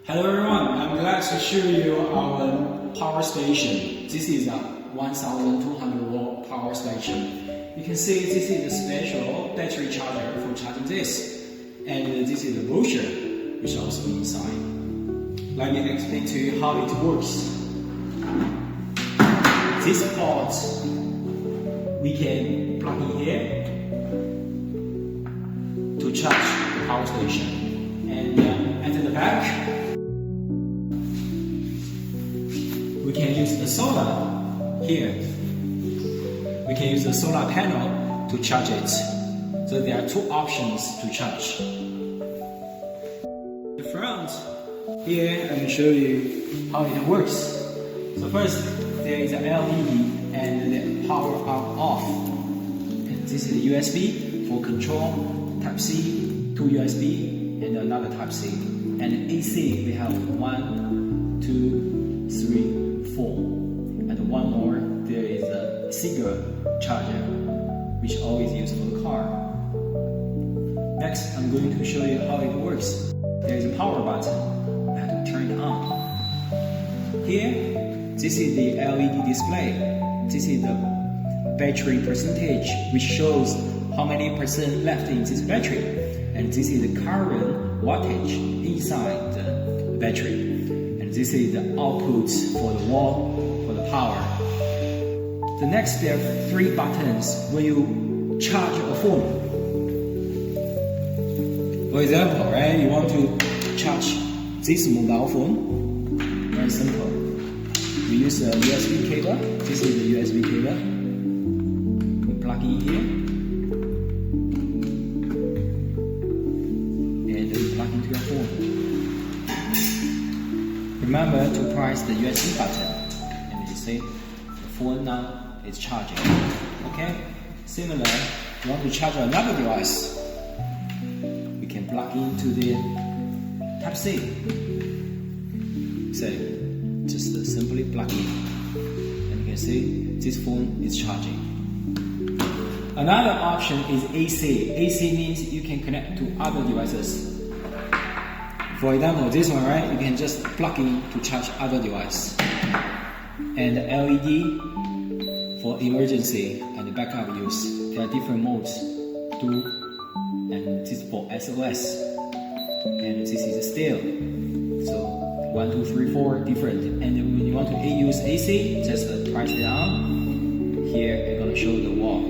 Hello everyone, I'm glad to show you our power station. This is a 1200 volt power station. You can see this is a special battery charger for charging this. And this is the brochure, which is also inside. Let me explain to you how it works. This port we can plug in here to charge the power station. And at the back, we can use the solar here. We can use the solar panel to charge it. So there are two options to charge. The front, here I will show you how it works. So first, there is a LED and the power on off. And this is the USB for control, Type-C, two USB, and another Type-C. And AC, we have 1, 2, 3, 4. And one more, there is a cigarette charger, which always used for the car. Next, I'm going to show you how it works. There is a power button. I have to turn it on. Here, this is the LED display. This is the battery percentage, which shows how many percent left in this battery. And this is the current wattage inside the battery. And this is the output for the wall, for the power. The next, there are three buttons when you charge a phone. For example, right, you want to charge this mobile phone. Very simple. We use a USB cable. This is the USB cable. We plug in here. And we plug into your phone. Remember to press the USB button. And you see the phone now is charging. Okay? Similar, you want to charge another device. We can plug into the Type-C. So, just simply plug in. And you can see this phone is charging. Another option is AC. AC means you can connect to other devices. For example, this one, right? You can just plug in to charge other device. And LED for emergency and backup use. There are different modes. And this for SOS. And this is still. So 1, 2, 3, 4 different. And when you want to use AC, just press it on. Here it's gonna show the wall.